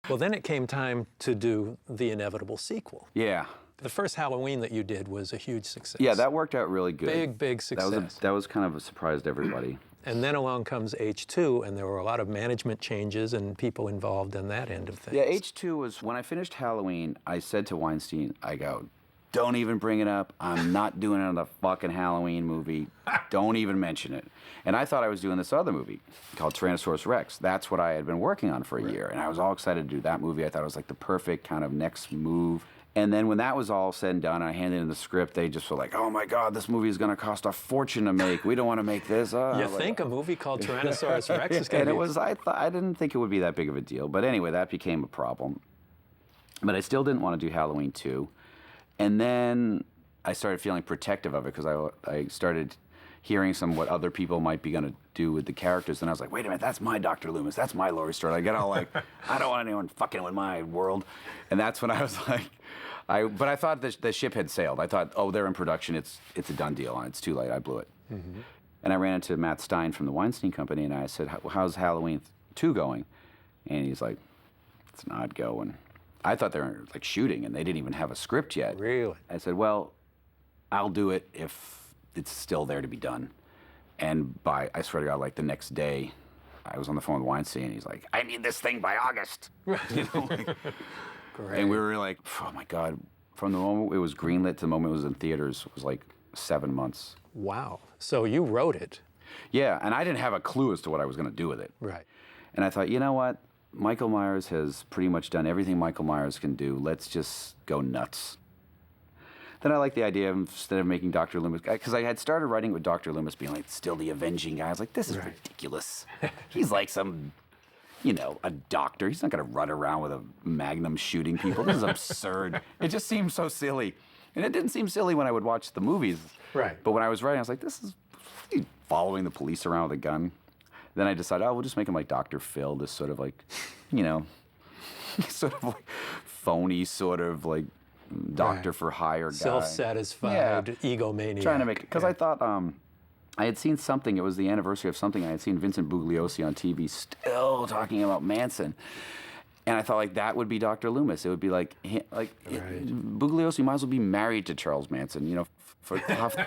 Well, then it came time to do the inevitable sequel. Yeah. The first Halloween that you did was a huge success. Yeah, that worked out really good. Big success. That was kind of a surprise to everybody. And then along comes H2, and there were a lot of management changes and people involved in that end of things. Yeah, H2 was, when I finished Halloween, I said to Weinstein, I go, don't even bring it up. I'm not doing another fucking Halloween movie. Don't even mention it. And I thought I was doing this other movie called Tyrannosaurus Rex. That's what I had been working on for a year. And I was all excited to do that movie. I thought it was like the perfect kind of next move. And then when that was all said and done, I handed in the script, they just were like, oh my God, this movie is going to cost a fortune to make. We don't want to make this. You think a movie called Tyrannosaurus Rex is going to be... And it was, I didn't think it would be that big of a deal. But anyway, that became a problem. But I still didn't want to do Halloween 2. And then I started feeling protective of it because I started hearing what other people might be going to do with the characters. And I was like, wait a minute, that's my Dr. Loomis. That's my Laurie Strode. I get all like, I don't want anyone fucking with my world. And that's when I was like, but I thought the ship had sailed. I thought, oh, they're in production. It's a done deal. It's too late. I blew it. Mm-hmm. And I ran into Matt Stein from the Weinstein Company, and I said, how's Halloween 2 going? And he's like, it's not going. I thought they were like shooting, and they didn't even have a script yet. Really? I said, well, I'll do it if it's still there to be done. And I swear to God, like the next day, I was on the phone with Weinstein, and he's like, I need this thing by August. You know, like, Great. and we were like, oh my God. From the moment it was greenlit to the moment it was in theaters was like 7 months. Wow. So you wrote it. Yeah, and I didn't have a clue as to what I was going to do with it. Right. And I thought, you know what? Michael Myers has pretty much done everything Michael Myers can do. Let's just go nuts. Then I liked the idea of, instead of making Dr. Loomis, because I had started writing with Dr. Loomis being like still the avenging guy. I was like, this is ridiculous. He's like some, a doctor. He's not going to run around with a magnum shooting people. This is absurd. It just seemed so silly. And it didn't seem silly when I would watch the movies. Right. But when I was writing, I was like, this is following the police around with a gun. Then I decided, we'll just make him like Dr. Phil, this sort of like, sort of like phony sort of like doctor for hire guy. Self-satisfied egomaniac. Trying to make it, because I thought I had seen something, it was the anniversary of something, I had seen Vincent Bugliosi on TV still talking about Manson. And I thought like that would be Dr. Loomis. It would be like Bugliosi might as well be married to Charles Manson, for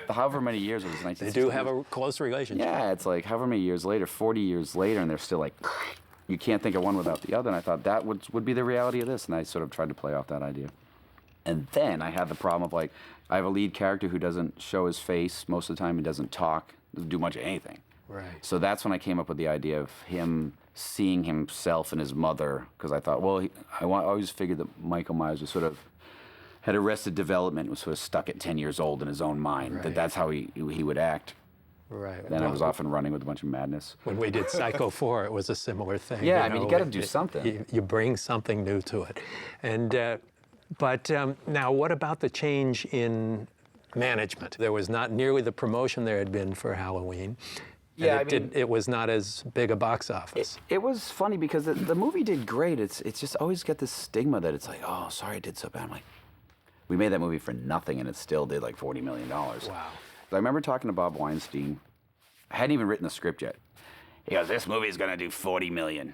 however many years it was. They do have a close relationship. Yeah, it's like however many years later, 40 years later, and they're still like, you can't think of one without the other. And I thought that would be the reality of this, and I sort of tried to play off that idea. And then I had the problem of like, I have a lead character who doesn't show his face most of the time. He doesn't talk, doesn't do much of anything. Right. So that's when I came up with the idea of him seeing himself and his mother, because I thought, well, I always figured that Michael Myers was sort of had arrested development, was sort of stuck at 10 years old in his own mind, that's how he would act. Right. Then I was off and running with a bunch of madness. When we did Psycho 4, it was a similar thing. Yeah, you got to do something. You bring something new to it. And but now, what about the change in management? There was not nearly the promotion there had been for Halloween. Yeah, it was not as big a box office. It was funny because the movie did great. It's just always got this stigma that it's like, oh, sorry, it did so bad. I'm like, we made that movie for nothing, and it still did like $40 million. Wow. I remember talking to Bob Weinstein. I hadn't even written the script yet. He goes, this movie's going to do $40 million.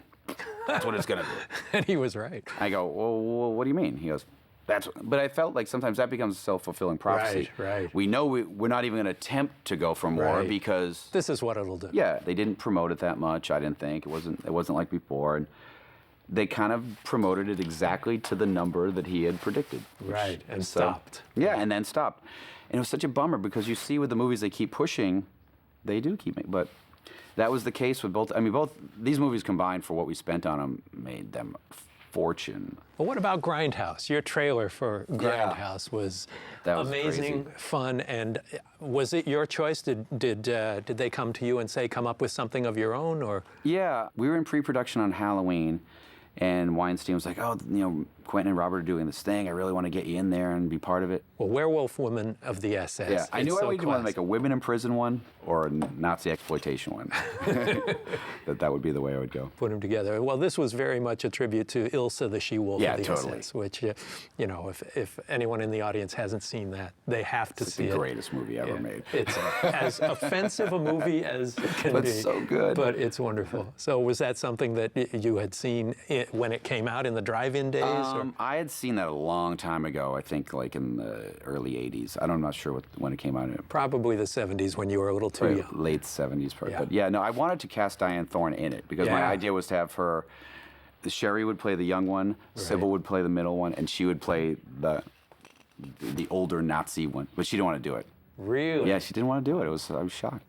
That's what it's going to do. And he was right. I go, well, what do you mean? He goes, but I felt like sometimes that becomes a self-fulfilling prophecy. Right. We know we're not even going to attempt to go for more because this is what it'll do. Yeah, they didn't promote it that much. I didn't think it wasn't like before, and they kind of promoted it exactly to the number that he had predicted. Right, and stopped. Yeah, and then stopped, and it was such a bummer because you see with the movies they keep pushing, they do keep making, but. That was the case with both. I mean, both these movies combined for what we spent on them made them a fortune. Well, what about Grindhouse? Your trailer for Grindhouse was amazing, crazy. Fun, and was it your choice? Did they come to you and say, come up with something of your own, or? Yeah, we were in pre-production on Halloween, and Weinstein was like, oh, Quentin and Robert are doing this thing. I really want to get you in there and be part of it. Well, Werewolf Woman of the SS. Yeah, I knew I would want to make a women in prison one or a Nazi exploitation one. that would be the way I would go. Put them together. Well, this was very much a tribute to Ilsa the She-Wolf of the totally. SS, which, if anyone in the audience hasn't seen that, they have to see it. It's the greatest movie ever made. It's as offensive a movie as it can be. But so good. But it's wonderful. So was that something that you had seen when it came out in the drive-in days? Or? I had seen that a long time ago. I think like in the early '80s. I'm not sure when it came out. Probably the '70s when you were a little too young. Late '70s, probably. Yeah. But yeah, no, I wanted to cast Diane Thorne in it because my idea was to have her. Sherry would play the young one, Sybil would play the middle one, and she would play the older Nazi one. But she didn't want to do it. Really? Yeah, she didn't want to do it. I was shocked.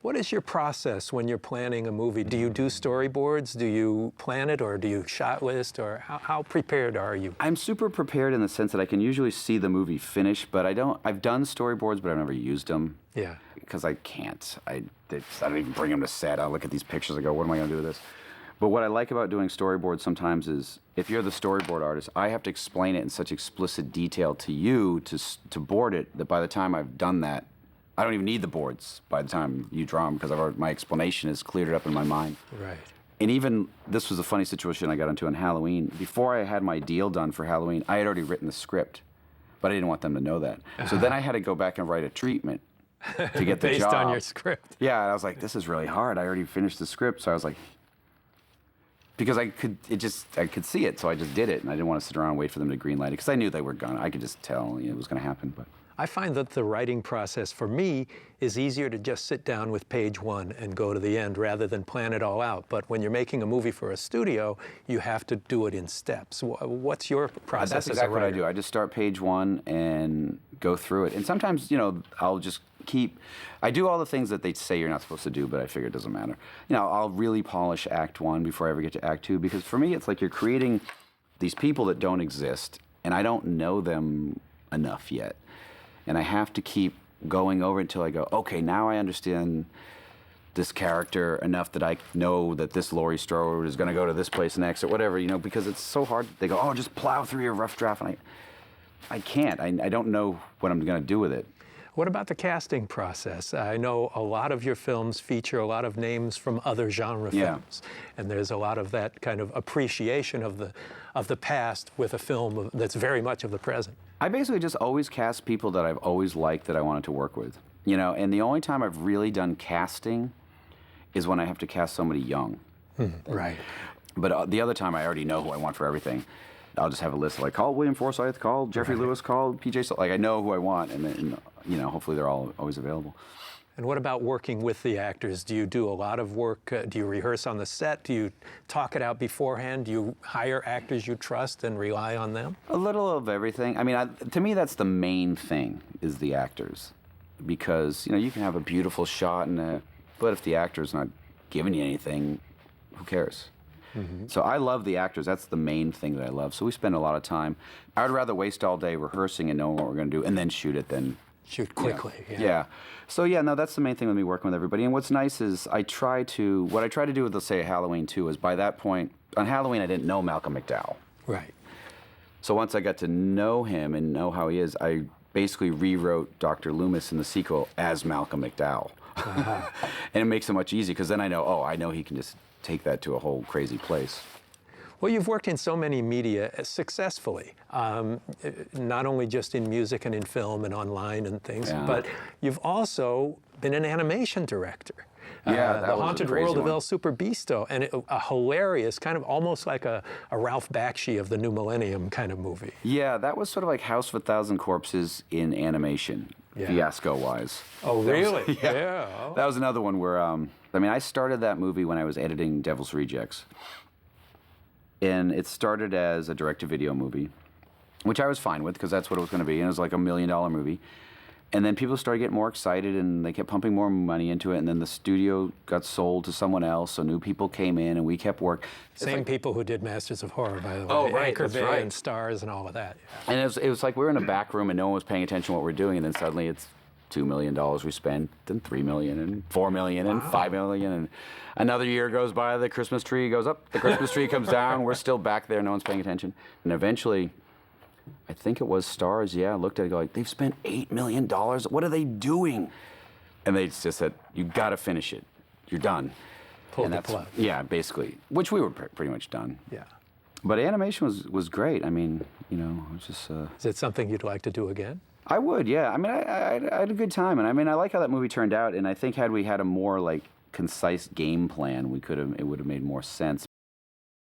What is your process when you're planning a movie? Do you do storyboards? Do you plan it, or do you shot list, or how prepared are you? I'm super prepared in the sense that I can usually see the movie finished, but I've done storyboards, but I've never used them. Yeah. Because I can't. I don't even bring them to set. I look at these pictures and go, what am I going to do with this? But what I like about doing storyboards sometimes is, if you're the storyboard artist, I have to explain it in such explicit detail to you to board it, that by the time I've done that, I don't even need the boards by the time you draw them, because my explanation has cleared it up in my mind. Right. And even, this was a funny situation I got into on Halloween. Before I had my deal done for Halloween, I had already written the script, but I didn't want them to know that. So then I had to go back and write a treatment to get the job. Based on your script. Yeah, and I was like, this is really hard. I already finished the script, so I was like, because I could see it, so I just did it, and I didn't want to sit around and wait for them to greenlight it, because I knew they were gonna. I could just tell it was gonna happen. But I find that the writing process for me is easier to just sit down with page one and go to the end rather than plan it all out. But when you're making a movie for a studio, you have to do it in steps. What's your process? That's exactly what I do. I just start page one and go through it. And sometimes, I'll just I do all the things that they say you're not supposed to do, but I figure it doesn't matter. I'll really polish act one before I ever get to act two, because for me, it's like you're creating these people that don't exist, and I don't know them enough yet. And I have to keep going over until I go, okay, now I understand this character enough that I know that this Laurie Strode is going to go to this place next, or whatever, because it's so hard. They go, oh, just plow through your rough draft. And I can't. I don't know what I'm going to do with it. What about the casting process? I know a lot of your films feature a lot of names from other genre films, and there's a lot of that kind of appreciation of the past with a film that's very much of the present. I basically just always cast people that I've always liked that I wanted to work with, and the only time I've really done casting is when I have to cast somebody young. Right. But the other time I already know who I want for everything. I'll just have a list of call William Forsythe, call Jeffrey Lewis, call PJ. I know who I want, and then, hopefully they're all always available. And what about working with the actors? Do you do a lot of work? Do you rehearse on the set? Do you talk it out beforehand? Do you hire actors you trust and rely on them? A little of everything. I mean, to me, that's the main thing, is the actors. Because, you can have a beautiful shot, but if the actor's not giving you anything, who cares? Mm-hmm. So I love the actors. That's the main thing that I love. So we spend a lot of time. I would rather waste all day rehearsing and knowing what we're going to do, and then shoot it than shoot quickly. Yeah. So that's the main thing with me working with everybody. And what's nice is what I try to do with, let's say, Halloween 2 is, by that point on Halloween I didn't know Malcolm McDowell. Right. So once I got to know him and know how he is, I basically rewrote Dr. Loomis in the sequel as Malcolm McDowell. And it makes it much easier, because then I know he can just take that to a whole crazy place. Well, you've worked in so many media successfully, not only just in music and in film and online and things, but you've also been an animation director. Yeah, The Haunted World of El Superbeasto, and a hilarious, kind of almost like a Ralph Bakshi of the New Millennium kind of movie. Yeah, that was sort of like House of a Thousand Corpses in animation, fiasco-wise. Oh, really? Yeah. That was another one where, I started that movie when I was editing Devil's Rejects. And it started as a direct-to-video movie, which I was fine with, because that's what it was going to be. And it was like $1 million movie. And then people started getting more excited, and they kept pumping more money into it. And then the studio got sold to someone else, so new people came in, and we kept working. Same people who did Masters of Horror, by the way. Oh, right, Anchor that's Bay right. and Stars and all of that. Yeah. And it was like we were in a back room, and no one was paying attention to what we were doing. And then suddenly it's $2 million we spent, then $3 million, and $4 million, and $5 million. And another year goes by, the Christmas tree goes up, the Christmas tree comes down, we're still back there, no one's paying attention. And eventually, I think it was Stars, looked at it and go, they've spent $8 million. What are they doing? And they just said, you got to finish it. You're done. Pulled the plug. Yeah, basically, which we were pretty much done. Yeah. But animation was great. I mean, it was just... Is it something you'd like to do again? I would, yeah. I mean, I had a good time. And I like how that movie turned out. And I think had we had a more, concise game plan, it would have made more sense.